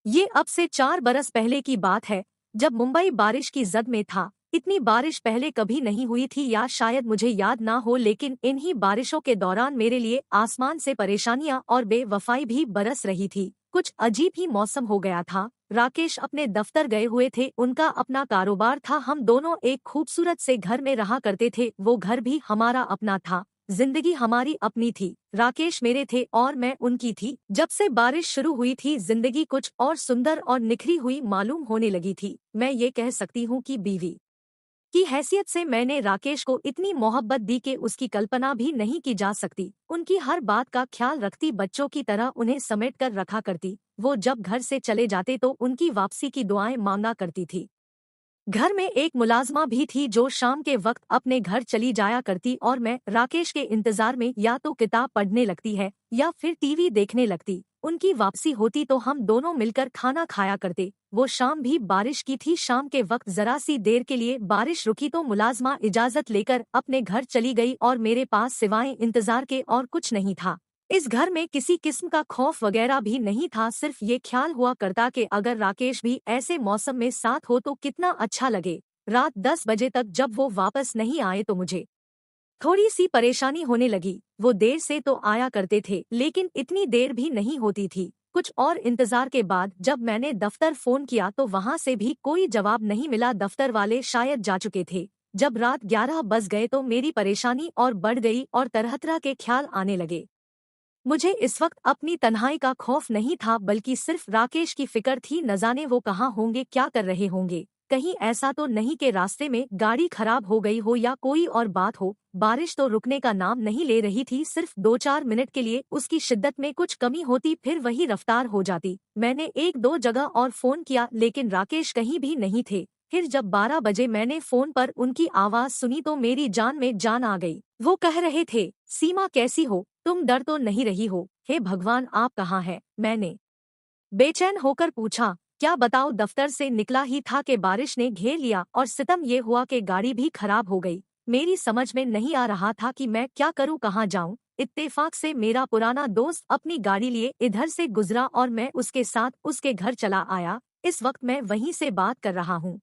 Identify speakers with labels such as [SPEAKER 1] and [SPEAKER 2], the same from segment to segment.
[SPEAKER 1] ये अब से 4 बरस पहले की बात है, जब मुंबई बारिश की जद में था। इतनी बारिश पहले कभी नहीं हुई थी, या शायद मुझे याद ना हो, लेकिन इन्हीं बारिशों के दौरान मेरे लिए आसमान से परेशानियां और बेवफाई भी बरस रही थी। कुछ अजीब ही मौसम हो गया था। राकेश अपने दफ्तर गए हुए थे, उनका अपना कारोबार था। हम दोनों एक खूबसूरत से घर में रहा करते थे, वो घर भी हमारा अपना था। जिंदगी हमारी अपनी थी। राकेश मेरे थे और मैं उनकी थी। जब से बारिश शुरू हुई थी, जिंदगी कुछ और सुंदर और निखरी हुई मालूम होने लगी थी। मैं ये कह सकती हूँ कि बीवी की हैसियत से मैंने राकेश को इतनी मोहब्बत दी कि उसकी कल्पना भी नहीं की जा सकती। उनकी हर बात का ख्याल रखती, बच्चों की तरह उन्हें समेट कर रखा करती। वो जब घर से चले जाते तो उनकी वापसी की दुआएं मांगा करती थी। घर में एक मुलाजमा भी थी जो शाम के वक्त अपने घर चली जाया करती, और मैं राकेश के इंतजार में या तो किताब पढ़ने लगती है या फिर टीवी देखने लगती। उनकी वापसी होती तो हम दोनों मिलकर खाना खाया करते। वो शाम भी बारिश की थी। शाम के वक्त जरा सी देर के लिए बारिश रुकी तो मुलाजमा इजाजत लेकर अपने घर चली गई, और मेरे पास सिवाय इंतजार के और कुछ नहीं था। इस घर में किसी किस्म का खौफ वगैरह भी नहीं था, सिर्फ ये ख्याल हुआ करता कि अगर राकेश भी ऐसे मौसम में साथ हो तो कितना अच्छा लगे। रात 10 बजे तक जब वो वापस नहीं आए तो मुझे थोड़ी सी परेशानी होने लगी। वो देर से तो आया करते थे, लेकिन इतनी देर भी नहीं होती थी। कुछ और इंतजार के बाद जब मैंने दफ्तर फोन किया तो वहां से भी कोई जवाब नहीं मिला। दफ्तर वाले शायद जा चुके थे। जब रात 11 बज गए तो मेरी परेशानी और बढ़ गई और तरह तरह के ख्याल आने लगे। मुझे इस वक्त अपनी तन्हाई का खौफ नहीं था, बल्कि सिर्फ राकेश की फिक्र थी। न जाने वो कहाँ होंगे, क्या कर रहे होंगे। कहीं ऐसा तो नहीं कि रास्ते में गाड़ी खराब हो गई हो या कोई और बात हो। बारिश तो रुकने का नाम नहीं ले रही थी। सिर्फ 2-4 मिनट के लिए उसकी शिद्दत में कुछ कमी होती, फिर वही रफ्तार हो जाती। मैंने 1-2 जगह और फोन किया, लेकिन राकेश कहीं भी नहीं थे। फिर जब 12 बजे मैंने फोन पर उनकी आवाज सुनी तो मेरी जान में जान आ गई। वो कह रहे थे, सीमा कैसी हो, तुम डर तो नहीं रही हो? हे भगवान, आप कहाँ हैं? मैंने बेचैन होकर पूछा। क्या बताओ, दफ्तर से निकला ही था कि बारिश ने घेर लिया, और सितम ये हुआ कि गाड़ी भी खराब हो गई। मेरी समझ में नहीं आ रहा था कि मैं क्या करूं, कहाँ जाऊं। इत्तेफाक से मेरा पुराना दोस्त अपनी गाड़ी लिए इधर से गुजरा और मैं उसके साथ उसके घर चला आया। इस वक्त मैं वहीं से बात कर रहा हूँ।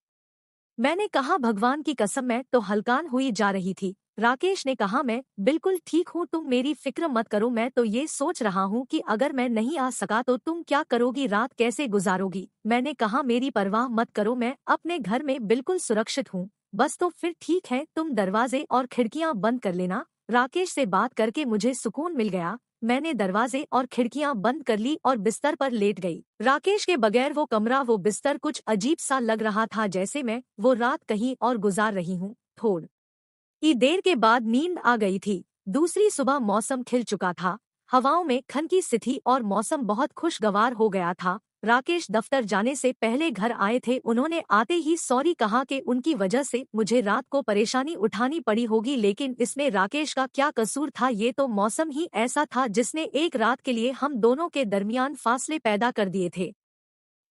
[SPEAKER 1] मैंने कहा, भगवान की कसम, मैं तो हलकान हुई जा रही थी। राकेश ने कहा, मैं बिल्कुल ठीक हूँ, तुम मेरी फिक्र मत करो। मैं तो ये सोच रहा हूँ कि अगर मैं नहीं आ सका तो तुम क्या करोगी, रात कैसे गुजारोगी। मैंने कहा, मेरी परवाह मत करो, मैं अपने घर में बिल्कुल सुरक्षित हूँ। बस तो फिर ठीक है, तुम दरवाजे और खिड़कियाँ बंद कर लेना। राकेश से बात करके मुझे सुकून मिल गया। मैंने दरवाजे और खिड़कियां बंद कर ली और बिस्तर पर लेट गई। राकेश के बगैर वो कमरा, वो बिस्तर कुछ अजीब सा लग रहा था, जैसे मैं वो रात कहीं और गुजार रही हूँ। थोड़ी देर के बाद नींद आ गई थी। दूसरी सुबह मौसम खिल चुका था। हवाओं में खनकी सी थी और मौसम बहुत खुशगवार हो गया था। राकेश दफ्तर जाने से पहले घर आए थे। उन्होंने आते ही सॉरी कहा कि उनकी वजह से मुझे रात को परेशानी उठानी पड़ी होगी, लेकिन इसमें राकेश का क्या कसूर था। ये तो मौसम ही ऐसा था जिसने एक रात के लिए हम दोनों के दरमियान फासले पैदा कर दिए थे।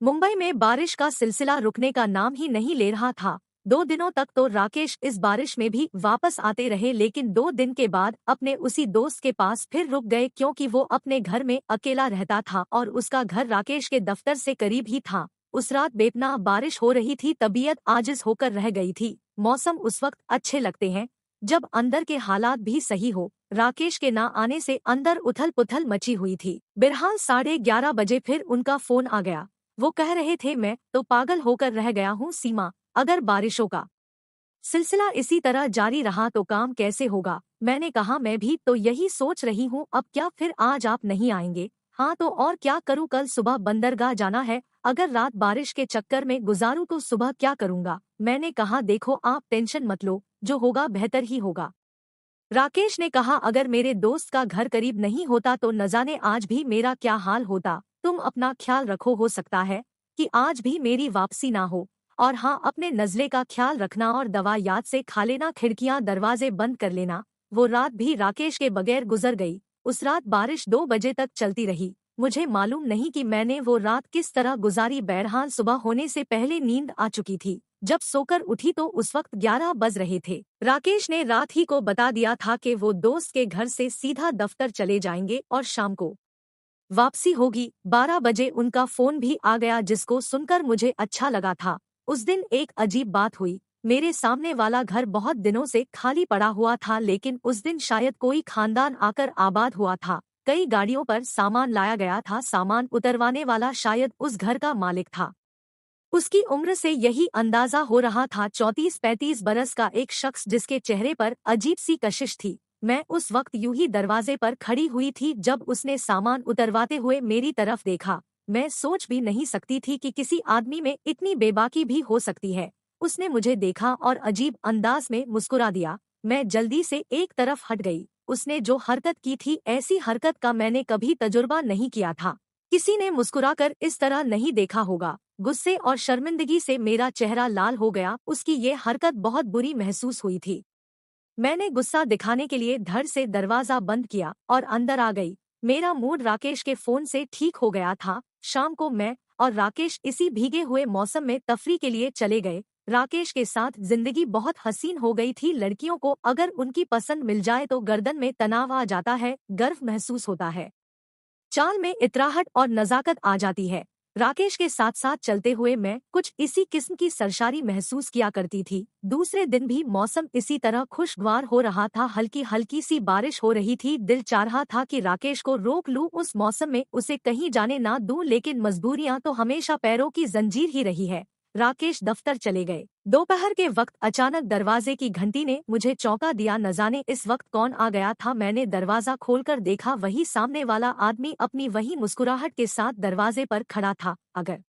[SPEAKER 1] मुंबई में बारिश का सिलसिला रुकने का नाम ही नहीं ले रहा था। 2 दिनों तक तो राकेश इस बारिश में भी वापस आते रहे, लेकिन 2 दिन के बाद अपने उसी दोस्त के पास फिर रुक गए, क्योंकि वो अपने घर में अकेला रहता था और उसका घर राकेश के दफ्तर से करीब ही था। उस रात बेपनाह बारिश हो रही थी, तबीयत आजिज होकर रह गई थी। मौसम उस वक्त अच्छे लगते हैं जब अंदर के हालात भी सही हो। राकेश के ना आने से अंदर उथल पुथल मची हुई थी। बिरहाल 11:30 बजे फिर उनका फोन आ गया। वो कह रहे थे, मैं तो पागल होकर रह गया हूँ सीमा, अगर बारिशों का सिलसिला इसी तरह जारी रहा तो काम कैसे होगा। मैंने कहा, मैं भी तो यही सोच रही हूँ। अब क्या फिर आज आप नहीं आएंगे? हाँ तो और क्या करूँ, कल सुबह बंदरगाह जाना है। अगर रात बारिश के चक्कर में गुजारूं तो सुबह क्या करूँगा। मैंने कहा, देखो आप टेंशन मत लो, जो होगा बेहतर ही होगा। राकेश ने कहा, अगर मेरे दोस्त का घर करीब नहीं होता तो न जाने आज भी मेरा क्या हाल होता। तुम अपना ख्याल रखो, हो सकता है कि आज भी मेरी वापसी ना हो। और हाँ, अपने नज़ले का ख्याल रखना और दवा याद से खा लेना, खिड़कियां दरवाजे बंद कर लेना। वो रात भी राकेश के बगैर गुजर गई। उस रात बारिश 2 बजे तक चलती रही। मुझे मालूम नहीं कि मैंने वो रात किस तरह गुजारी। बहरहाल सुबह होने से पहले नींद आ चुकी थी। जब सोकर उठी तो उस वक्त 11 बज रहे थे। राकेश ने रात ही को बता दिया था कि वो दोस्त के घर से सीधा दफ्तर चले जाएंगे और शाम को वापसी होगी। 12 बजे उनका फोन भी आ गया, जिसको सुनकर मुझे अच्छा लगा था। उस दिन एक अजीब बात हुई। मेरे सामने वाला घर बहुत दिनों से खाली पड़ा हुआ था, लेकिन उस दिन शायद कोई खानदान आकर आबाद हुआ था। कई गाड़ियों पर सामान लाया गया था। सामान उतरवाने वाला शायद उस घर का मालिक था। उसकी उम्र से यही अंदाजा हो रहा था, 34-35 बरस का एक शख्स जिसके चेहरे पर अजीब सी कशिश थी। मैं उस वक्त यूं ही दरवाजे पर खड़ी हुई थी जब उसने सामान उतरवाते हुए मेरी तरफ देखा। मैं सोच भी नहीं सकती थी कि किसी आदमी में इतनी बेबाकी भी हो सकती है। उसने मुझे देखा और अजीब अंदाज में मुस्कुरा दिया। मैं जल्दी से एक तरफ हट गई। उसने जो हरकत की थी, ऐसी हरकत का मैंने कभी तजुर्बा नहीं किया था। किसी ने मुस्कुराकर इस तरह नहीं देखा होगा। गुस्से और शर्मिंदगी से मेरा चेहरा लाल हो गया। उसकी ये हरकत बहुत बुरी महसूस हुई थी। मैंने गुस्सा दिखाने के लिए धड़ से दरवाजा बंद किया और अंदर आ गई। मेरा मूड राकेश के फोन से ठीक हो गया था। शाम को मैं और राकेश इसी भीगे हुए मौसम में तफरी के लिए चले गए। राकेश के साथ जिंदगी बहुत हसीन हो गई थी। लड़कियों को अगर उनकी पसंद मिल जाए तो गर्दन में तनाव आ जाता है, गर्व महसूस होता है, चाल में इतराहट और नजाकत आ जाती है। राकेश के साथ साथ चलते हुए मैं कुछ इसी किस्म की सरसारी महसूस किया करती थी। दूसरे दिन भी मौसम इसी तरह खुशगवार हो रहा था। हल्की हल्की सी बारिश हो रही थी। दिल चाह रहा था कि राकेश को रोक लूं, उस मौसम में उसे कहीं जाने ना दूं, लेकिन मजबूरियां तो हमेशा पैरों की जंजीर ही रही है। राकेश दफ्तर चले गए। दोपहर के वक्त अचानक दरवाजे की घंटी ने मुझे चौंका दिया। न जाने इस वक्त कौन आ गया था। मैंने दरवाजा खोलकर देखा, वही सामने वाला आदमी अपनी वही मुस्कुराहट के साथ दरवाजे पर खड़ा था। अगर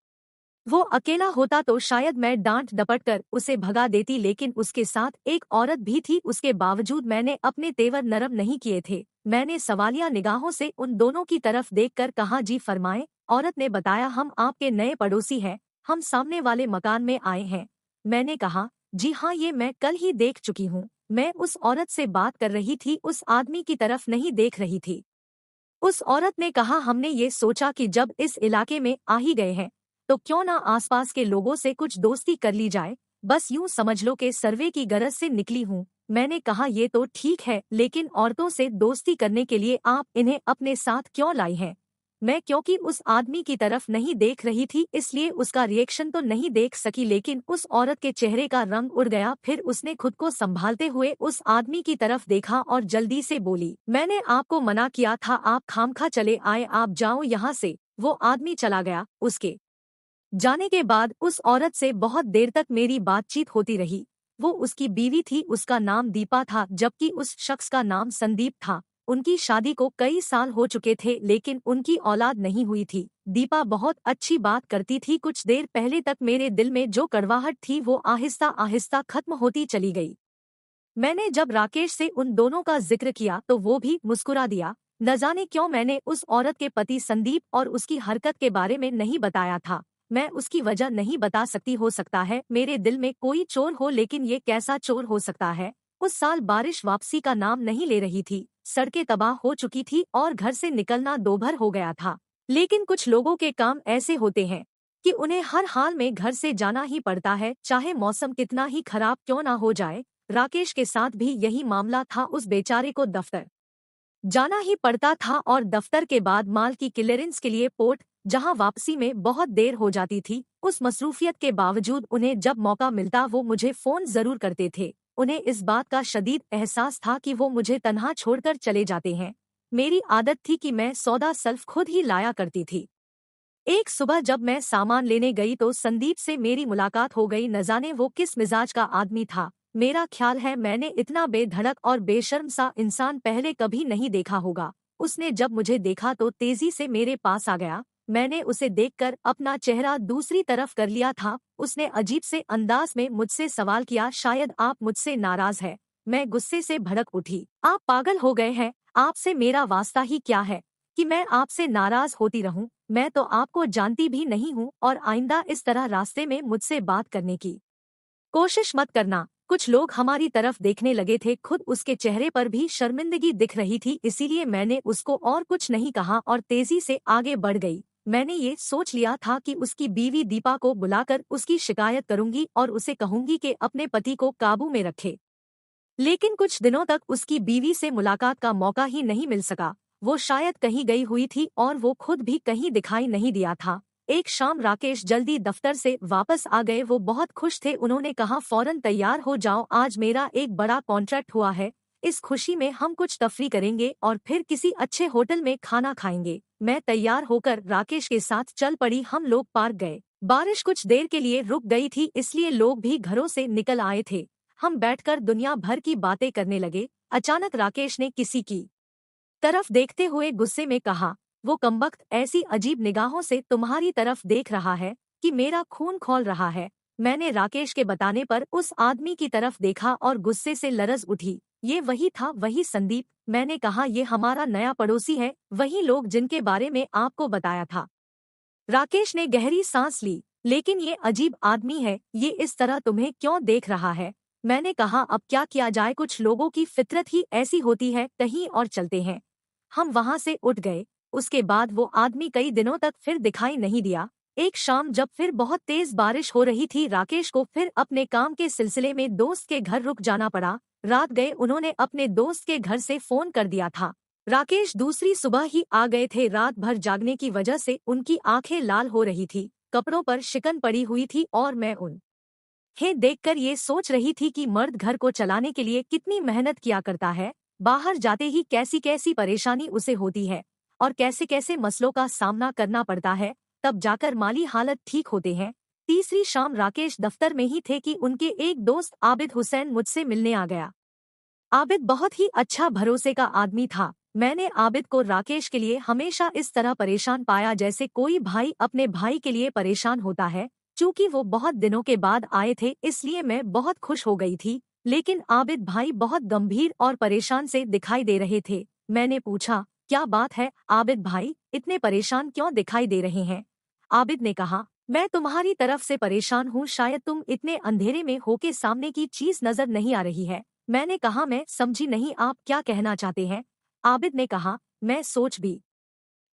[SPEAKER 1] वो अकेला होता तो शायद मैं डांट डपट कर उसे भगा देती, लेकिन उसके साथ एक औरत भी थी। उसके बावजूद मैंने अपने तेवर नरम नहीं किए थे। मैंने सवालिया निगाहों से उन दोनों की तरफ देखकर कहा, जी फरमाएं। औरत ने बताया, हम आपके नए पड़ोसी हैं, हम सामने वाले मकान में आए हैं। मैंने कहा, जी हाँ, ये मैं कल ही देख चुकी हूँ। मैं उस औरत से बात कर रही थी, उस आदमी की तरफ नहीं देख रही थी। उस औरत ने कहा, हमने ये सोचा कि जब इस इलाके में आ ही गए हैं तो क्यों ना आसपास के लोगों से कुछ दोस्ती कर ली जाए। बस यूं समझ लो कि सर्वे की गरज से निकली हूँ। मैंने कहा, ये तो ठीक है, लेकिन औरतों से दोस्ती करने के लिए आप इन्हें अपने साथ क्यों लाई हैं? मैं क्योंकि उस आदमी की तरफ नहीं देख रही थी इसलिए उसका रिएक्शन तो नहीं देख सकी, लेकिन उस औरत के चेहरे का रंग उड़ गया। फिर उसने खुद को संभालते हुए उस आदमी की तरफ देखा और जल्दी से बोली, मैंने आपको मना किया था, आप खामखा चले आए, आप जाओ यहाँ से। वो आदमी चला गया। उसके जाने के बाद उस औरत से बहुत देर तक मेरी बातचीत होती रही। वो उसकी बीवी थी, उसका नाम दीपा था, जबकि उस शख्स का नाम संदीप था। उनकी शादी को कई साल हो चुके थे, लेकिन उनकी औलाद नहीं हुई थी। दीपा बहुत अच्छी बात करती थी। कुछ देर पहले तक मेरे दिल में जो कड़वाहट थी वो आहिस्ता आहिस्ता खत्म होती चली गई। मैंने जब राकेश से उन दोनों का जिक्र किया तो वो भी मुस्कुरा दिया। न जाने क्यों मैंने उस औरत के पति संदीप और उसकी हरकत के बारे में नहीं बताया था। मैं उसकी वजह नहीं बता सकती। हो सकता है मेरे दिल में कोई चोर हो, लेकिन ये कैसा चोर हो सकता है? उस साल बारिश वापसी का नाम नहीं ले रही थी। सड़कें तबाह हो चुकी थी और घर से निकलना दोभर हो गया था। लेकिन कुछ लोगों के काम ऐसे होते हैं कि उन्हें हर हाल में घर से जाना ही पड़ता है, चाहे मौसम कितना ही खराब क्यों ना हो जाए। राकेश के साथ भी यही मामला था। उस बेचारे को दफ्तर जाना ही पड़ता था और दफ्तर के बाद माल की क्लियरेंस के लिए पोर्ट, जहां वापसी में बहुत देर हो जाती थी। उस मसरूफियत के बावजूद उन्हें जब मौका मिलता वो मुझे फोन जरूर करते थे। उन्हें इस बात का शदीद एहसास था कि वो मुझे तन्हा छोड़कर चले जाते हैं। मेरी आदत थी कि मैं सौदा सल्फ खुद ही लाया करती थी। एक सुबह जब मैं सामान लेने गई तो संदीप से मेरी मुलाकात हो गई। न जाने वो किस मिजाज का आदमी था। मेरा ख्याल है मैंने इतना बेधड़क और बेशर्म सा इंसान पहले कभी नहीं देखा होगा। उसने जब मुझे देखा तो तेजी से मेरे पास आ गया। मैंने उसे देखकर अपना चेहरा दूसरी तरफ कर लिया था। उसने अजीब से अंदाज में मुझसे सवाल किया, शायद आप मुझसे नाराज है? मैं गुस्से से भड़क उठी। आप पागल हो गए हैं? आपसे मेरा वास्ता ही क्या है कि मैं आपसे नाराज होती रहूं? मैं तो आपको जानती भी नहीं हूँ, और आइंदा इस तरह रास्ते में मुझसे बात करने की कोशिश मत करना। कुछ लोग हमारी तरफ देखने लगे थे। खुद उसके चेहरे पर भी शर्मिंदगी दिख रही थी, इसीलिए मैंने उसको और कुछ नहीं कहा और तेजी से आगे बढ़ गई। मैंने ये सोच लिया था कि उसकी बीवी दीपा को बुलाकर उसकी शिकायत करूंगी और उसे कहूंगी कि अपने पति को काबू में रखे। लेकिन कुछ दिनों तक उसकी बीवी से मुलाकात का मौका ही नहीं मिल सका। वो शायद कहीं गई हुई थी और वो खुद भी कहीं दिखाई नहीं दिया था। एक शाम राकेश जल्दी दफ्तर से वापस आ गए। वो बहुत खुश थे। उन्होंने कहा, फौरन तैयार हो जाओ, आज मेरा एक बड़ा कॉन्ट्रैक्ट हुआ है। इस खुशी में हम कुछ तफरी करेंगे और फिर किसी अच्छे होटल में खाना खाएंगे। मैं तैयार होकर राकेश के साथ चल पड़ी। हम लोग पार्क गए। बारिश कुछ देर के लिए रुक गई थी, इसलिए लोग भी घरों से निकल आए थे। हम बैठकर दुनिया भर की बातें करने लगे। अचानक राकेश ने किसी की तरफ देखते हुए गुस्से में कहा, वो कमबख्त ऐसी अजीब निगाहों से तुम्हारी तरफ देख रहा है कि मेरा खून खौल रहा है। मैंने राकेश के बताने पर उस आदमी की तरफ देखा और गुस्से से लरज उठी। ये वही था, वही संदीप। मैंने कहा, ये हमारा नया पड़ोसी है, वही लोग जिनके बारे में आपको बताया था। राकेश ने गहरी सांस ली। लेकिन ये अजीब आदमी है, ये इस तरह तुम्हें क्यों देख रहा है? मैंने कहा, अब क्या किया जाए, कुछ लोगों की फितरत ही ऐसी होती है, कहीं और चलते हैं। हम वहां से उठ गए। उसके बाद वो आदमी कई दिनों तक फिर दिखाई नहीं दिया। एक शाम जब फिर बहुत तेज बारिश हो रही थी, राकेश को फिर अपने काम के सिलसिले में दोस्त के घर रुक जाना पड़ा। रात गए उन्होंने अपने दोस्त के घर से फोन कर दिया था। राकेश दूसरी सुबह ही आ गए थे। रात भर जागने की वजह से उनकी आंखें लाल हो रही थी, कपड़ों पर शिकन पड़ी हुई थी और मैं उन्हें देखकर ये सोच रही थी कि मर्द घर को चलाने के लिए कितनी मेहनत किया करता है। बाहर जाते ही कैसी कैसी परेशानी उसे होती है और कैसे कैसे मसलों का सामना करना पड़ता है, तब जाकर माली हालत ठीक होते हैं। तीसरी शाम राकेश दफ्तर में ही थे कि उनके एक दोस्त आबिद हुसैन मुझसे मिलने आ गया। आबिद बहुत ही अच्छा भरोसे का आदमी था। मैंने आबिद को राकेश के लिए हमेशा इस तरह परेशान पाया जैसे कोई भाई अपने भाई के लिए परेशान होता है। चूंकि वो बहुत दिनों के बाद आए थे, इसलिए मैं बहुत खुश हो गई थी। लेकिन आबिद भाई बहुत गंभीर और परेशान से दिखाई दे रहे थे। मैंने पूछा, क्या बात है आबिद भाई, इतने परेशान क्यों दिखाई दे रहे हैं? आबिद ने कहा, मैं तुम्हारी तरफ से परेशान हूँ, शायद तुम इतने अंधेरे में हो के सामने की चीज नजर नहीं आ रही है। मैंने कहा, मैं समझी नहीं, आप क्या कहना चाहते हैं? आबिद ने कहा, मैं सोच भी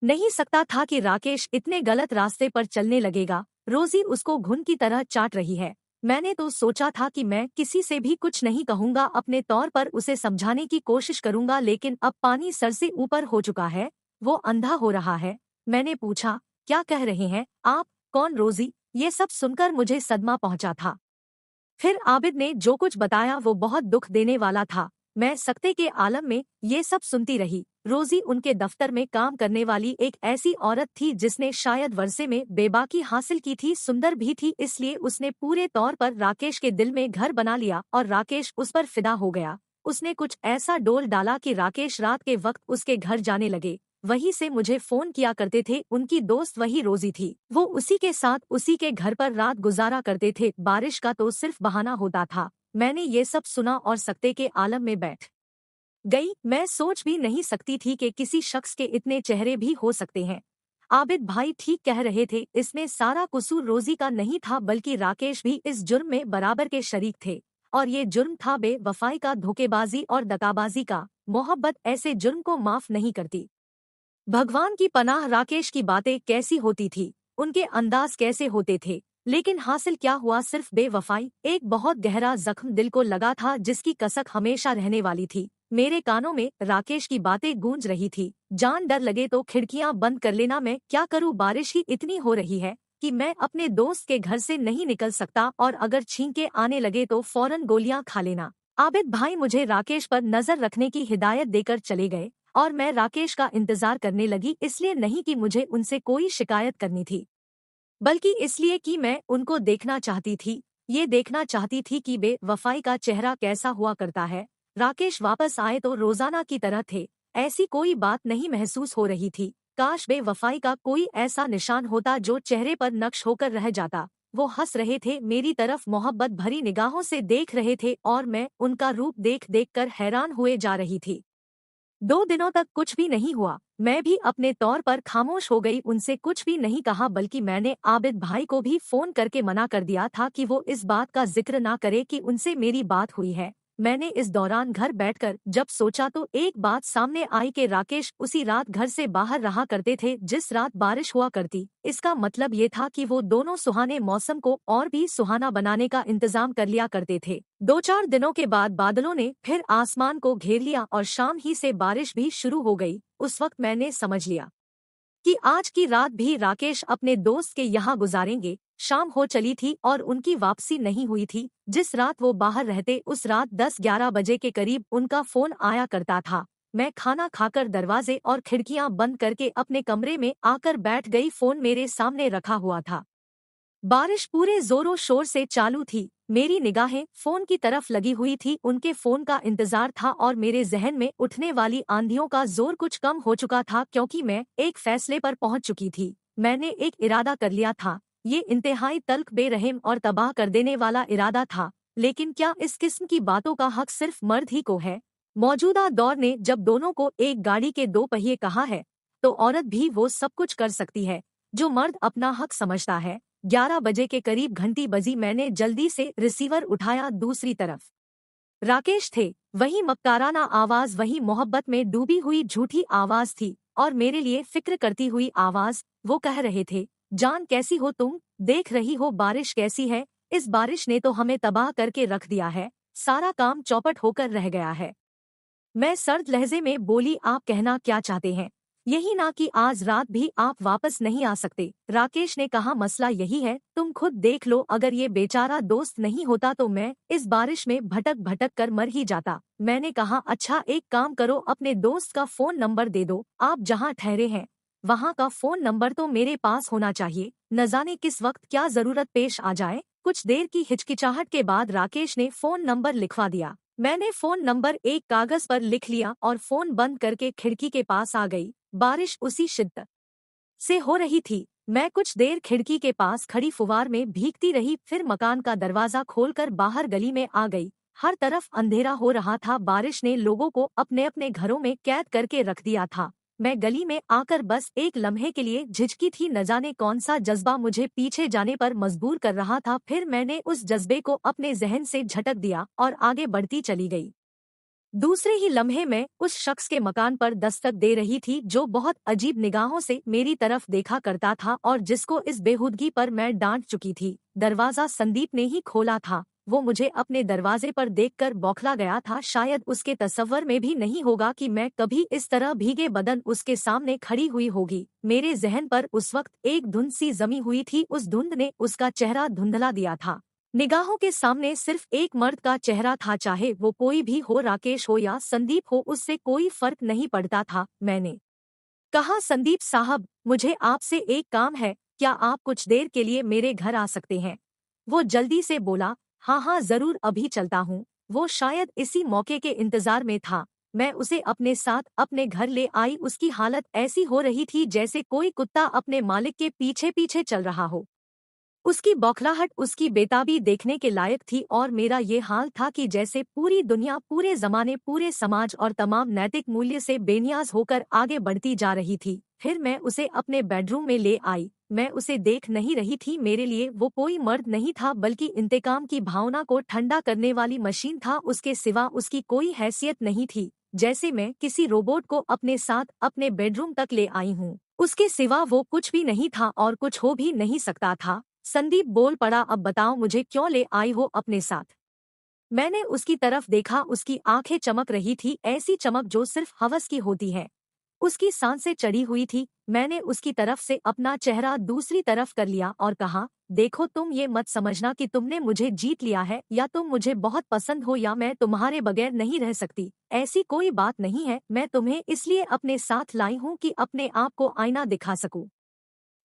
[SPEAKER 1] नहीं सकता था कि राकेश इतने गलत रास्ते पर चलने लगेगा। रोजी उसको घुन की तरह चाट रही है। मैंने तो सोचा था कि मैं किसी से भी कुछ नहीं कहूंगा, अपने तौर पर उसे समझाने की कोशिश करूंगा, लेकिन अब पानी सर से ऊपर हो चुका है। वो अंधा हो रहा है। मैंने पूछा, क्या कह रहे हैं आप? कौन रोजी? ये सब सुनकर मुझे सदमा पहुंचा था। फिर आबिद ने जो कुछ बताया वो बहुत दुख देने वाला था। मैं सकते के आलम में ये सब सुनती रही। रोजी उनके दफ्तर में काम करने वाली एक ऐसी औरत थी जिसने शायद वर्षे में बेबाकी हासिल की थी, सुंदर भी थी, इसलिए उसने पूरे तौर पर राकेश के दिल में घर बना लिया और राकेश उस पर फिदा हो गया। उसने कुछ ऐसा डोल डाला कि राकेश रात के वक्त उसके घर जाने लगे। वहीं से मुझे फोन किया करते थे। उनकी दोस्त वही रोजी थी। वो उसी के साथ उसी के घर पर रात गुजारा करते थे। बारिश का तो सिर्फ बहाना होता था। मैंने ये सब सुना और सकते के आलम में बैठ गई। मैं सोच भी नहीं सकती थी कि किसी शख्स के इतने चेहरे भी हो सकते हैं। आबिद भाई ठीक कह रहे थे, इसमें सारा कसूर रोजी का नहीं था, बल्कि राकेश भी इस जुर्म में बराबर के शरीक थे। और ये जुर्म था बेवफाई का, धोखेबाजी और दगाबाजी का। मोहब्बत ऐसे जुर्म को माफ नहीं करती। भगवान की पनाह, राकेश की बातें कैसी होती थी, उनके अंदाज कैसे होते थे, लेकिन हासिल क्या हुआ? सिर्फ बेवफाई। एक बहुत गहरा जख्म दिल को लगा था जिसकी कसक हमेशा रहने वाली थी। मेरे कानों में राकेश की बातें गूंज रही थी। जान डर लगे तो खिड़कियां बंद कर लेना, मैं क्या करूं? बारिश ही इतनी हो रही है कि मैं अपने दोस्त के घर से नहीं निकल सकता, और अगर छींके आने लगे तो फौरन गोलियां खा लेना। आबिद भाई मुझे राकेश पर नजर रखने की हिदायत देकर चले गए और मैं राकेश का इंतजार करने लगी, इसलिए नहीं कि मुझे उनसे कोई शिकायत करनी थी, बल्कि इसलिए कि मैं उनको देखना चाहती थी। ये देखना चाहती थी कि बेवफाई का चेहरा कैसा हुआ करता है। राकेश वापस आए तो रोजाना की तरह थे, ऐसी कोई बात नहीं महसूस हो रही थी। काश बेवफाई का कोई ऐसा निशान होता जो चेहरे पर नक्श होकर रह जाता। वो हंस रहे थे, मेरी तरफ मोहब्बत भरी निगाहों से देख रहे थे और मैं उनका रूप देख देख कर हैरान हुए जा रही थी। 2 दिनों तक कुछ भी नहीं हुआ। मैं भी अपने तौर पर खामोश हो गई, उनसे कुछ भी नहीं कहा, बल्कि मैंने आबिद भाई को भी फोन करके मना कर दिया था कि वो इस बात का जिक्र ना करे कि उनसे मेरी बात हुई है। मैंने इस दौरान घर बैठकर जब सोचा तो एक बात सामने आई कि राकेश उसी रात घर से बाहर रहा करते थे जिस रात बारिश हुआ करती। इसका मतलब ये था कि वो दोनों सुहाने मौसम को और भी सुहाना बनाने का इंतजाम कर लिया करते थे। 2-4 दिनों के बाद बादलों ने फिर आसमान को घेर लिया और शाम ही से बारिश भी शुरू हो गई। उस वक्त मैंने समझ लिया कि आज की रात भी राकेश अपने दोस्त के यहाँ गुजारेंगे। शाम हो चली थी और उनकी वापसी नहीं हुई थी। जिस रात वो बाहर रहते उस रात 10-11 बजे के करीब उनका फोन आया करता था। मैं खाना खाकर दरवाजे और खिड़कियां बंद करके अपने कमरे में आकर बैठ गई। फोन मेरे सामने रखा हुआ था। बारिश पूरे जोरों शोर से चालू थी। मेरी निगाहें फोन की तरफ लगी हुई थी। उनके फोन का इंतजार था और मेरे जहन में उठने वाली आंधियों का जोर कुछ कम हो चुका था क्योंकि मैं एक फैसले पर पहुंच चुकी थी। मैंने एक इरादा कर लिया था। ये इंतहाई तल्ख, बेरहम और तबाह कर देने वाला इरादा था। लेकिन क्या इस किस्म की बातों का हक सिर्फ मर्द ही को है? मौजूदा दौर ने जब दोनों को एक गाड़ी के दो पहिए कहा है, तो औरत भी वो सब कुछ कर सकती है जो मर्द अपना हक समझता है। 11 बजे के करीब घंटी बजी। मैंने जल्दी से रिसीवर उठाया। दूसरी तरफ राकेश थे। वही मक्काराना आवाज, वही मोहब्बत में डूबी हुई झूठी आवाज थी और मेरे लिए फिक्र करती हुई आवाज। वो कह रहे थे, जान कैसी हो तुम? देख रही हो बारिश कैसी है? इस बारिश ने तो हमें तबाह करके रख दिया है। सारा काम चौपट होकर रह गया है। मैं सर्द लहजे में बोली, आप कहना क्या चाहते हैं? यही ना कि आज रात भी आप वापस नहीं आ सकते? राकेश ने कहा, मसला यही है। तुम खुद देख लो, अगर ये बेचारा दोस्त नहीं होता तो मैं इस बारिश में भटक भटक कर मर ही जाता। मैंने कहा, अच्छा एक काम करो, अपने दोस्त का फोन नंबर दे दो। आप जहाँ ठहरे हैं वहाँ का फोन नंबर तो मेरे पास होना चाहिए। न जाने किस वक्त क्या जरूरत पेश आ जाए। कुछ देर की हिचकिचाहट के बाद राकेश ने फोन नंबर लिखवा दिया। मैंने फोन नंबर एक कागज पर लिख लिया और फोन बंद करके खिड़की के पास आ गई। बारिश उसी शिद्दत से हो रही थी। मैं कुछ देर खिड़की के पास खड़ी फुवार में भीगती रही, फिर मकान का दरवाजा खोलकर बाहर गली में आ गई। हर तरफ अंधेरा हो रहा था। बारिश ने लोगों को अपने अपने घरों में कैद करके रख दिया था। मैं गली में आकर बस एक लम्हे के लिए झिझकी थी। न जाने कौन सा जज्बा मुझे पीछे जाने पर मजबूर कर रहा था। फिर मैंने उस जज्बे को अपने जहन से झटक दिया और आगे बढ़ती चली गई। दूसरे ही लम्हे में उस शख्स के मकान पर दस्तक दे रही थी जो बहुत अजीब निगाहों से मेरी तरफ देखा करता था और जिसको इस बेहूदगी पर मैं डांट चुकी थी। दरवाजा संदीप ने ही खोला था। वो मुझे अपने दरवाजे पर देखकर बौखला गया था। शायद उसके तसव्वुर में भी नहीं होगा कि मैं कभी इस तरह भीगे बदन उसके सामने खड़ी हुई होगी। मेरे जहन पर उस वक्त एक धुंध सी जमी हुई थी। उस धुंध ने उसका चेहरा धुंधला दिया था। निगाहों के सामने सिर्फ एक मर्द का चेहरा था, चाहे वो कोई भी हो, राकेश हो या संदीप हो, उससे कोई फर्क नहीं पड़ता था। मैंने कहा, संदीप साहब, मुझे आपसे एक काम है, क्या आप कुछ देर के लिए मेरे घर आ सकते हैं? वो जल्दी से बोला, हाँ हाँ जरूर, अभी चलता हूँ। वो शायद इसी मौके के इंतजार में था। मैं उसे अपने साथ अपने घर ले आई। उसकी हालत ऐसी हो रही थी जैसे कोई कुत्ता अपने मालिक के पीछे पीछे चल रहा हो। उसकी बौखलाहट, उसकी बेताबी देखने के लायक थी और मेरा ये हाल था कि जैसे पूरी दुनिया, पूरे जमाने, पूरे समाज और तमाम नैतिक मूल्य से बेनियाज होकर आगे बढ़ती जा रही थी। फिर मैं उसे अपने बेडरूम में ले आई। मैं उसे देख नहीं रही थी। मेरे लिए वो कोई मर्द नहीं था बल्कि इंतकाम की भावना को ठंडा करने वाली मशीन था। उसके सिवा उसकी कोई हैसियत नहीं थी। जैसे मैं किसी रोबोट को अपने साथ अपने बेडरूम तक ले आई हूँ, उसके सिवा वो कुछ भी नहीं था और कुछ हो भी नहीं सकता था। संदीप बोल पड़ा, अब बताओ मुझे क्यों ले आई हो अपने साथ? मैंने उसकी तरफ देखा। उसकी आंखें चमक रही थी, ऐसी चमक जो सिर्फ हवस की होती है। उसकी सांसें चढ़ी हुई थी। मैंने उसकी तरफ से अपना चेहरा दूसरी तरफ कर लिया और कहा, देखो, तुम ये मत समझना कि तुमने मुझे जीत लिया है या तुम मुझे बहुत पसंद हो या मैं तुम्हारे बगैर नहीं रह सकती। ऐसी कोई बात नहीं है। मैं तुम्हें इसलिए अपने साथ लाई हूँ कि अपने आप को आईना दिखा सकूं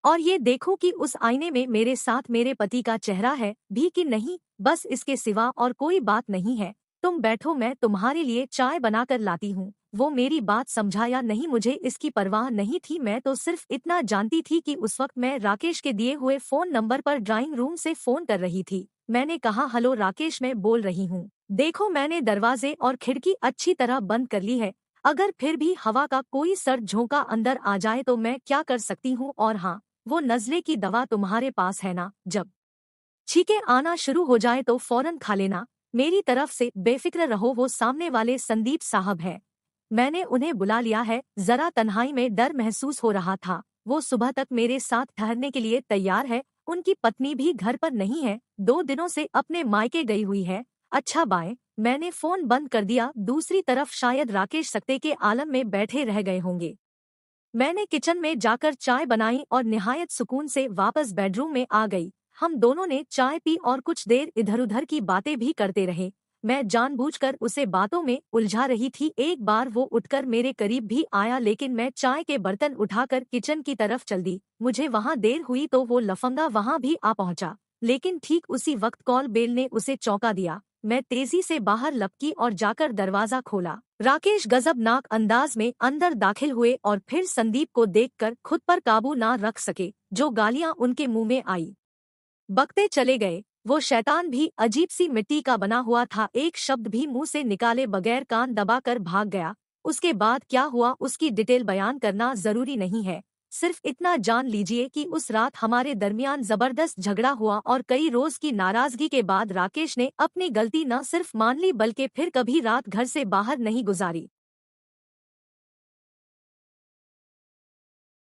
[SPEAKER 1] और ये देखूं कि उस आईने में मेरे साथ मेरे पति का चेहरा है भी कि नहीं। बस इसके सिवा और कोई बात नहीं है। तुम बैठो, मैं तुम्हारे लिए चाय बनाकर लाती हूँ। वो मेरी बात समझा या नहीं मुझे इसकी परवाह नहीं थी। मैं तो सिर्फ इतना जानती थी कि उस वक्त मैं राकेश के दिए हुए फोन नंबर पर ड्राइंग रूम से फोन कर रही थी। मैंने कहा, हेलो राकेश, मैं बोल रही हूँ। देखो, मैंने दरवाजे और खिड़की अच्छी तरह बंद कर ली है। अगर फिर भी हवा का कोई सर्द झोंका अंदर आ जाए तो मैं क्या कर सकती हूँ? और हाँ, वो नज़ले की दवा तुम्हारे पास है ना? जब छींकें आना शुरू हो जाए तो फौरन खा लेना। मेरी तरफ से बेफिक्र रहो, वो सामने वाले संदीप साहब हैं। मैंने उन्हें बुला लिया है। जरा तन्हाई में डर महसूस हो रहा था। वो सुबह तक मेरे साथ ठहरने के लिए तैयार है। उनकी पत्नी भी घर पर नहीं है, 2 दिनों से अपने मायके गई हुई है। अच्छा बाय। मैंने फोन बंद कर दिया। दूसरी तरफ शायद राकेश सकते के आलम में बैठे रह गए होंगे। मैंने किचन में जाकर चाय बनाई और निहायत सुकून से वापस बेडरूम में आ गई। हम दोनों ने चाय पी और कुछ देर इधर-उधर की बातें भी करते रहे। मैं जानबूझकर उसे बातों में उलझा रही थी। एक बार वो उठकर मेरे करीब भी आया, लेकिन मैं चाय के बर्तन उठाकर किचन की तरफ चल दी। मुझे वहां देर हुई तो वो लफंगा वहां भी आ पहुंचा, लेकिन ठीक उसी वक्त कॉल बेल ने उसे चौंका दिया। मैं तेजी से बाहर लपकी और जाकर दरवाजा खोला। राकेश गजबनाक अंदाज में अंदर दाखिल हुए और फिर संदीप को देखकर खुद पर काबू ना रख सके। जो गालियां उनके मुंह में आई, बकते चले गए। वो शैतान भी अजीब सी मिट्टी का बना हुआ था। एक शब्द भी मुंह से निकाले बगैर कान दबाकर भाग गया। उसके बाद क्या हुआ उसकी डिटेल बयान करना जरूरी नहीं है। सिर्फ इतना जान लीजिए कि उस रात हमारे दरमियान जबरदस्त झगड़ा हुआ और कई रोज की नाराजगी के बाद राकेश ने अपनी गलती न सिर्फ मान ली बल्कि फिर कभी रात घर से बाहर नहीं गुजारी।